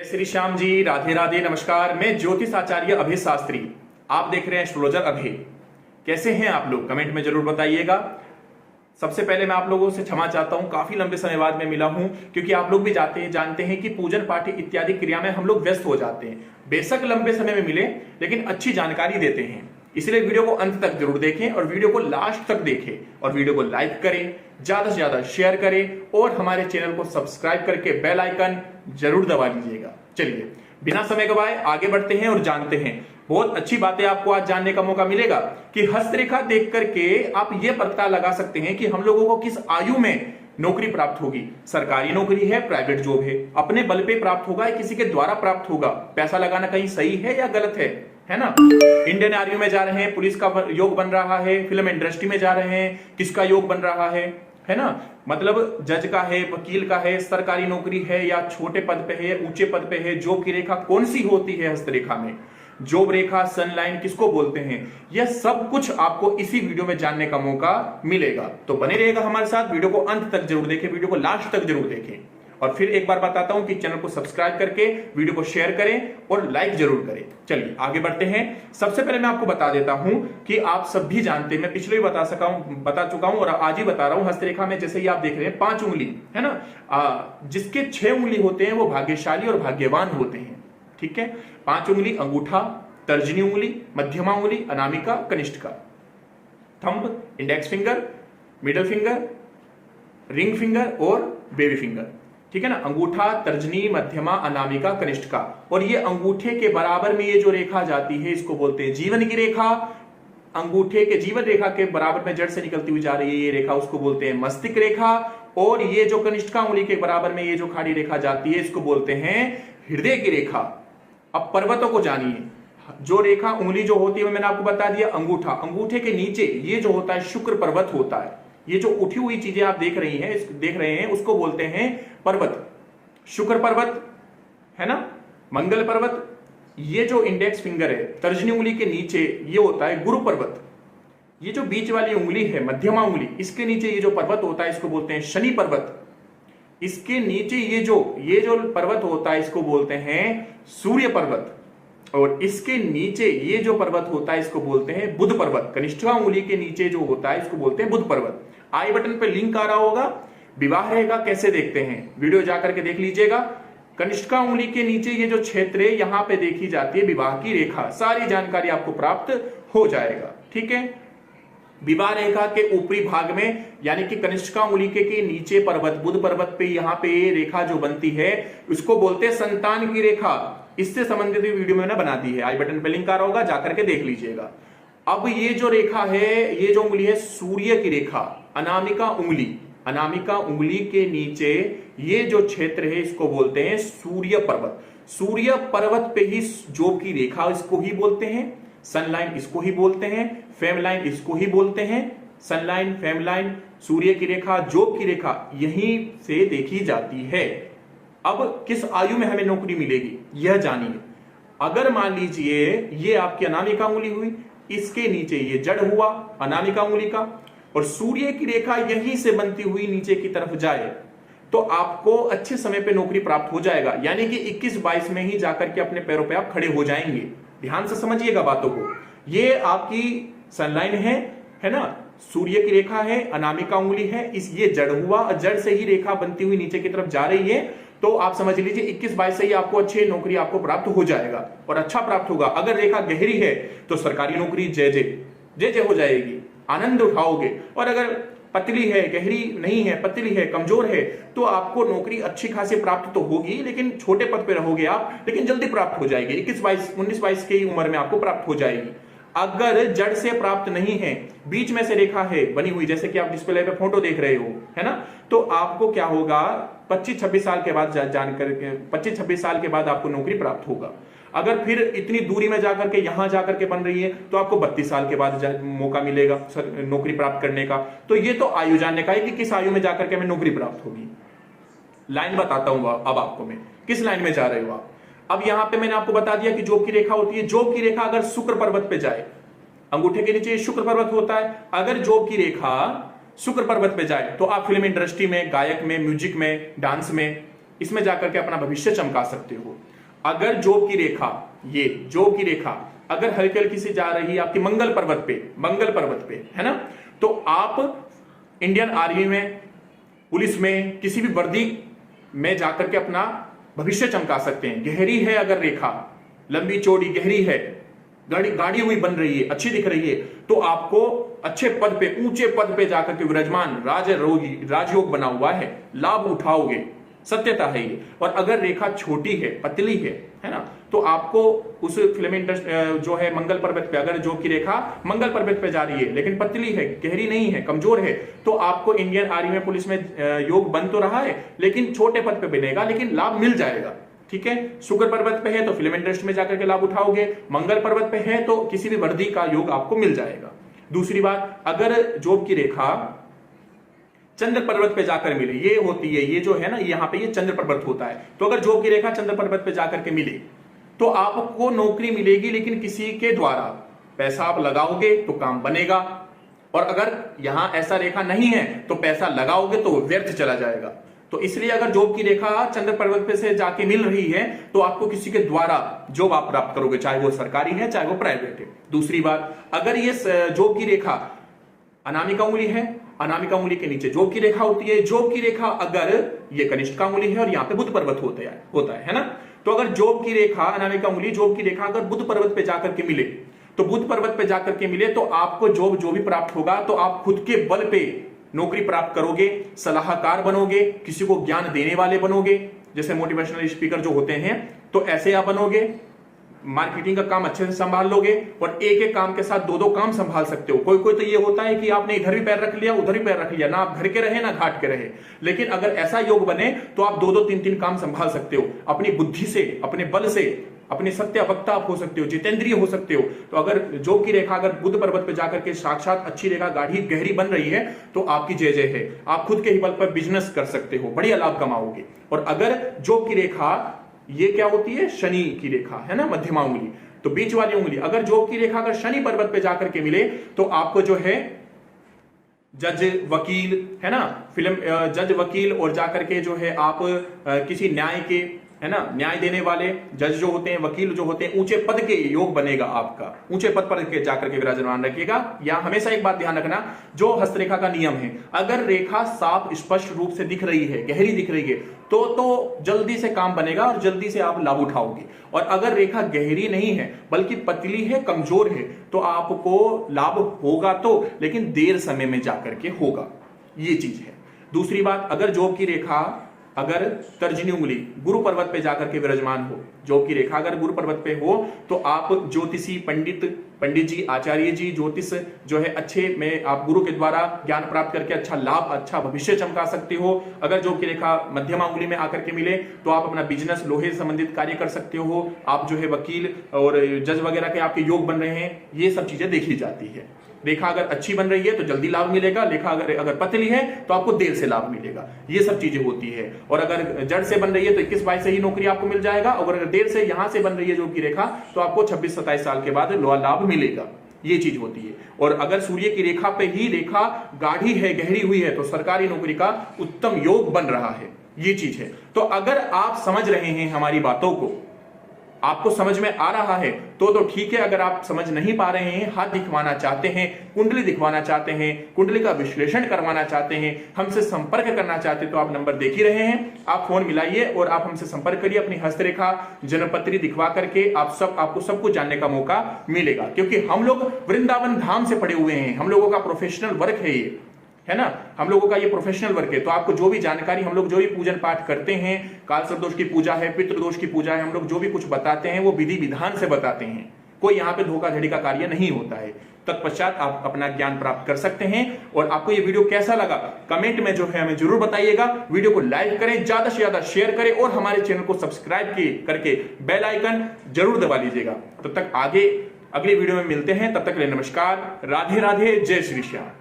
श्री श्याम जी, राधे राधे, नमस्कार। मैं ज्योतिष आचार्य अभय शास्त्री, आप देख रहे हैं एस्ट्रोलॉजर अभय। कैसे हैं आप लोग, कमेंट में जरूर बताइएगा। सबसे पहले मैं आप लोगों से क्षमा चाहता हूं, काफी लंबे समय बाद मैं मिला हूं, क्योंकि आप लोग भी जानते हैं कि पूजन पाठ इत्यादि क्रिया में हम लोग व्यस्त हो जाते हैं। बेशक लंबे समय में मिले, लेकिन अच्छी जानकारी देते हैं, इसलिए वीडियो को अंत तक जरूर देखें और वीडियो को लास्ट तक देखें और वीडियो को लाइक करें, ज्यादा से ज्यादा शेयर करें और हमारे चैनल को सब्सक्राइब करके बेल आइकन जरूर दबा लीजिएगा। चलिए बिना समय गवाए आगे बढ़ते हैं और जानते हैं। बहुत अच्छी बातें आपको आज जानने का मौका मिलेगा कि हस्तरेखा देख करके आप ये पता लगा सकते हैं कि हम लोगों को किस आयु में नौकरी प्राप्त होगी। सरकारी नौकरी है, प्राइवेट जॉब है, अपने बल पे प्राप्त होगा या किसी के द्वारा प्राप्त होगा। पैसा लगाना कहीं सही है या गलत है ना। इंडियन आर्मी में जा रहे हैं, पुलिस का योग बन रहा है, फिल्म इंडस्ट्री में जा रहे हैं, किसका योग बन रहा है ना। मतलब जज का है, वकील का है, सरकारी नौकरी है या छोटे पद पे है, ऊंचे पद पे है। जॉब की रेखा कौन सी होती है हस्तरेखा में, जॉब रेखा, सनलाइन किसको बोलते हैं, यह सब कुछ आपको इसी वीडियो में जानने का मौका मिलेगा। तो बने रहेगा हमारे साथ, वीडियो को अंत तक जरूर देखें, वीडियो को लास्ट तक जरूर देखें। और फिर एक बार बताता हूं कि चैनल को सब्सक्राइब करके वीडियो को शेयर करें और लाइक जरूर करें। चलिए आगे बढ़ते हैं। सबसे पहले मैं आपको बता देता हूं कि आप सब भी जानते हैं, मैं पिछले भी बता चुका हूं और आज ही बता रहा हूं। हस्तरेखा में जैसे ही आप देख रहे हैं 5 उंगली है ना, जिसके 6 उंगली होते हैं वो भाग्यशाली और भाग्यवान होते हैं। ठीक है, 5 उंगली अंगूठा, तर्जनी उंगली, मध्यमा उंगली, अनामिका, कनिष्ठिका, thumb, index finger, middle finger, ring finger और बेबी फिंगर। ठीक है ना, अंगूठा, तर्जनी, मध्यमा, अनामिका, कनिष्ठिका। और ये अंगूठे के बराबर में ये जो रेखा जाती है इसको बोलते हैं जीवन की रेखा। अंगूठे के जीवन रेखा के बराबर में जड़ से निकलती हुई जा रही है ये रेखा, उसको बोलते हैं मस्तिष्क रेखा। और ये जो कनिष्ठिका उंगली के बराबर में ये जो खाड़ी रेखा जाती है इसको बोलते हैं हृदय की रेखा। अब पर्वतों को जानिए। जो रेखा उंगली जो होती है मैंने आपको बता दिया अंगूठा, अंगूठे के नीचे ये जो होता है शुक्र पर्वत होता है। ये जो उठी हुई चीजें आप देख रहे हैं उसको बोलते हैं पर्वत। शुक्र पर्वत है ना, मंगल पर्वत। ये जो इंडेक्स फिंगर है तर्जनी उंगली के नीचे ये होता है गुरु पर्वत। ये जो बीच वाली उंगली है मध्यमा उंगली, इसके नीचे ये जो पर्वत होता है इसको बोलते हैं शनि पर्वत। इसके नीचे ये जो पर्वत होता है इसको बोलते हैं सूर्य पर्वत। और इसके नीचे ये जो पर्वत होता है इसको बोलते हैं बुध पर्वत। कनिष्ठिका उंगली के नीचे जो होता है इसको बोलते हैं बुध पर्वत। आई बटन पे लिंक आ रहा होगा, विवाह रहेगा कैसे देखते हैं, वीडियो जाकर के देख लीजिएगा। कनिष्ठिका उंगली के नीचे ये जो क्षेत्र है यहां पे देखी जाती है विवाह की रेखा। सारी जानकारी आपको प्राप्त हो जाएगा। ठीक है, विवाह रेखा के ऊपरी भाग में यानी कि कनिष्ठिका उंगली के नीचे पर्वत बुध पर्वत पे यहाँ पे रेखा जो बनती है उसको बोलते हैं संतान की रेखा। इससे संबंधित वीडियो मैंने बना दी है, आई बटन पे लिंक आ रहा होगा, जाकर के देख लीजिएगा। अब ये जो रेखा है, ये जो उंगली है सूर्य की रेखा, अनामिका उंगली। अनामिका उंगली के नीचे ये जो क्षेत्र है इसको बोलते हैं सूर्य पर्वत। सूर्य पर्वत पे ही जॉब की रेखा इसको ही बोलते हैं, सनलाइन इसको ही बोलते हैं, फेमलाइन इसको ही बोलते हैं। सनलाइन, फेमलाइन, सूर्य की रेखा, जॉब की रेखा यहीं से देखी जाती है। अब किस आयु में हमें नौकरी मिलेगी यह जानिए। अगर मान लीजिए ये आपकी अनामिका उंगली हुई, इसके नीचे ये जड़ हुआ अनामिका उंगली का, और सूर्य की रेखा यहीं से बनती हुई नीचे की तरफ जाए तो आपको अच्छे समय पे नौकरी प्राप्त हो जाएगा। यानी कि 21-22 में ही जाकर के अपने पैरों पे आप खड़े हो जाएंगे। ध्यान से समझिएगा बातों को। ये आपकी सनलाइन है ना, सूर्य की रेखा है, अनामिका उंगली है, इस ये जड़ हुआ, जड़ से ही रेखा बनती हुई नीचे की तरफ जा रही है। तो आप समझ लीजिए 21-22 से ही आपको अच्छी नौकरी आपको प्राप्त हो जाएगा और अच्छा प्राप्त होगा। अगर रेखा गहरी है तो सरकारी नौकरी जय जय हो जाएगी, आनंद उठाओगे। और अगर पतली है, गहरी नहीं है, पतली है, कमजोर है, तो आपको नौकरी अच्छी खासी प्राप्त तो होगी, लेकिन छोटे पद पे रहोगे आप, लेकिन जल्दी प्राप्त हो जाएगी। 19-22 की उम्र में आपको प्राप्त हो जाएगी। अगर जड़ से प्राप्त नहीं है, बीच में से रेखा है बनी हुई, जैसे कि आप डिस्प्ले पे फोटो देख रहे हो है ना, तो आपको क्या होगा 25-26 साल के बाद जानकर 25-26 साल के बाद आपको नौकरी प्राप्त होगा। अगर फिर इतनी दूरी में जाकर के यहां जाकर के बन रही है तो आपको 32 साल के बाद मौका मिलेगा नौकरी प्राप्त करने का। तो ये तो आयु जानने का है कि किस आयु में जाकर के हमें नौकरी प्राप्त होगी। लाइन बताता हूं अब आपको मैं किस लाइन में जा रहे हो आप। अब यहां पे मैंने आपको बता दिया कि जॉब की रेखा होती है। जॉब की रेखा अगर शुक्र पर्वत पे जाए, अंगूठे के नीचे शुक्र पर्वत होता है, अगर जॉब की रेखा शुक्र पर्वत पे जाए तो आप फिल्म इंडस्ट्री में, गायक में, म्यूजिक में, डांस में इसमें जाकर के अपना भविष्य चमका सकते हो। अगर जॉब की रेखा, ये जॉब की रेखा अगर हल्की हल्की सी जा रही है आपकी मंगल पर्वत पे, है ना, तो आप इंडियन आर्मी में, पुलिस में, किसी भी वर्दी में जाकर के अपना भविष्य चमका सकते हैं। गहरी है अगर रेखा, लंबी चौड़ी गहरी है, गाड़ी हुई बन रही है, अच्छी दिख रही है, तो आपको अच्छे पद पे, ऊंचे पद पे जाकर के विराजमान राजयोग बना हुआ है, लाभ उठाओगे, सत्यता है ये। और अगर रेखा छोटी है, पतली है ना, तो आपको उस फिल्म जो है मंगल पर्वत पे, अगर जो की रेखा मंगल पर्वत पे जा रही है लेकिन पतली है, गहरी नहीं है, कमजोर है, तो आपको इंडियन आर्मी में, पुलिस में योग बन तो रहा है लेकिन छोटे पद पे बनेगा, लेकिन लाभ मिल जाएगा। ठीक है, शुक्र पर्वत पे है तो फिल्म इंडस्ट्री में जाकर के लाभ उठाओगे, मंगल पर्वत पे है तो किसी भी वर्दी का योग आपको मिल जाएगा। दूसरी बात, अगर जॉब की रेखा चंद्र पर्वत पे जाकर मिले, ये होती है, ये जो है ना, यहाँ पे ये चंद्र पर्वत होता है, तो अगर जॉब की रेखा चंद्र पर्वत पे जाकर के मिले तो आपको नौकरी मिलेगी, लेकिन किसी के द्वारा। पैसा आप लगाओगे तो काम बनेगा, और अगर यहां ऐसा रेखा नहीं है तो पैसा लगाओगे तो व्यर्थ चला जाएगा। तो इसलिए अगर जॉब की रेखा चंद्र पर्वत पे से जाके मिल रही है तो आपको किसी के द्वारा जॉब आप प्राप्त करोगे, चाहे वो सरकारी है चाहे वो प्राइवेट है। दूसरी बात, अगर ये जॉब की रेखा अनामिका उंगली है, अनामिका उंगली के नीचे जॉब की रेखा होती है, जॉब की रेखा अगर ये कनिष्ठ उंगली है और यहाँ पे बुध पर्वत होता है ना, तो अगर जॉब की रेखा अनामिका उंगली, जॉब की रेखा अगर बुध पर्वत पे जाकर के मिले, तो बुध पर्वत पे जाकर के मिले तो आपको जॉब जो भी प्राप्त होगा तो आप खुद के बल पे नौकरी प्राप्त करोगे, सलाहकार बनोगे, किसी को ज्ञान देने वाले बनोगे, जैसे मोटिवेशनल स्पीकर जो होते हैं, तो ऐसे आप बनोगे। मार्केटिंग का काम अच्छे से संभाल लोगे, और एक एक काम के साथ दो दो काम संभाल सकते हो। कोई कोई तो ये होता है कि आपने इधर भी पैर रख लिया, उधर भी पैर रख लिया, ना आप घर के रहे ना घाट के रहे। लेकिन अगर ऐसा योग बने तो आप दो दो तीन तीन काम संभाल सकते हो, अपनी बुद्धि से, अपने बल से, अपने सत्य वक्ता आप हो सकते हो, जितेंद्रिय हो सकते हो। तो अगर जॉब की रेखा अगर बुध पर्वत पे जाकर के साक्षात अच्छी रेखा गाढ़ी गहरी बन रही है तो आपकी जय जय है, आप खुद के ही बल पर बिजनेस कर सकते हो, बढ़िया लाभ कमाओगे। और अगर जॉब की रेखा ये क्या होती है, शनि की रेखा है ना, मध्यमा उंगली, तो बीच वाली उंगली, अगर जॉब की रेखा अगर शनि पर्वत पे जाकर के मिले तो आपको जो है जज वकील, है ना, फिल्म जज वकील, और जाकर के जो है आप किसी न्याय के, है ना, न्याय देने वाले जज जो होते हैं, वकील जो होते हैं, ऊंचे पद के योग बनेगा आपका, ऊंचे पद पर के जाकर के विराजमान रखिएगा। या हमेशा एक बात ध्यान रखना, जो हस्तरेखा का नियम है, अगर रेखा साफ स्पष्ट रूप से दिख रही है, गहरी दिख रही है, तो जल्दी से काम बनेगा और जल्दी से आप लाभ उठाओगे। और अगर रेखा गहरी नहीं है बल्कि पतली है, कमजोर है, तो आपको लाभ होगा तो, लेकिन देर समय में जाकर के होगा, ये चीज है। दूसरी बात, अगर जॉब की रेखा अगर तर्जनी उंगली गुरु पर्वत पे जाकर के विराजमान हो, जॉब की रेखा अगर गुरु पर्वत पे हो, तो आप ज्योतिषी पंडित जी, आचार्य जी, ज्योतिष जो है अच्छे में आप गुरु के द्वारा ज्ञान प्राप्त करके अच्छा लाभ, अच्छा भविष्य चमका सकते हो। अगर जॉब की रेखा मध्यमा उंगली में आकर के मिले तो आप अपना बिजनेस, लोहे से संबंधित कार्य कर सकते हो, आप जो है वकील और जज वगैरह के आपके योग बन रहे हैं, ये सब चीजें देखी जाती है। रेखा अगर अच्छी बन रही है तो जल्दी लाभ मिलेगा, रेखा अगर पतली है तो आपको देर से लाभ मिलेगा, ये सब चीजें होती है। और अगर जड़ से बन रही है तो 21-22 से ही नौकरी आपको मिल जाएगा, और अगर देर से यहां से बन रही है जो की रेखा तो आपको 26-27 साल के बाद लाभ मिलेगा, ये चीज होती है। और अगर सूर्य की रेखा पे ही रेखा गाढ़ी है, गहरी हुई है, तो सरकारी नौकरी का उत्तम योग बन रहा है, ये चीज है। तो अगर आप समझ रहे हैं हमारी बातों को, आपको समझ में आ रहा है तो ठीक है। अगर आप समझ नहीं पा रहे हैं, हाथ दिखवाना चाहते हैं, कुंडली दिखवाना चाहते हैं, कुंडली का विश्लेषण करवाना चाहते हैं, हमसे संपर्क करना चाहते हैं, तो आप नंबर देख ही रहे हैं, आप फोन मिलाइए और आप हमसे संपर्क करिए। अपनी हस्तरेखा, जन्मपत्री दिखवा करके आपको सब कुछ जानने का मौका मिलेगा, क्योंकि हम लोग वृंदावन धाम से पड़े हुए हैं, हम लोगों का प्रोफेशनल वर्क है ये, है ना, हम लोगों का ये प्रोफेशनल वर्क है। तो आपको जो भी जानकारी, हम लोग जो भी पूजन पाठ करते हैं, काल सर्प दोष की पूजा है, पितृदोष की पूजा है, हम लोग जो भी कुछ बताते हैं वो विधि विधान से बताते हैं, कोई यहाँ पे धोखाधड़ी का कार्य नहीं होता है। तत्पश्चात आप अपना ज्ञान प्राप्त कर सकते हैं। और आपको ये वीडियो कैसा लगा कमेंट में जो है हमें जरूर बताइएगा। वीडियो को लाइक करें, ज्यादा से ज्यादा शेयर करें, और हमारे चैनल को सब्सक्राइब करके बेल आइकन जरूर दबा लीजिएगा। तब तक अगली वीडियो में मिलते हैं, तब तक के लिए नमस्कार, राधे राधे, जय श्री श्याम।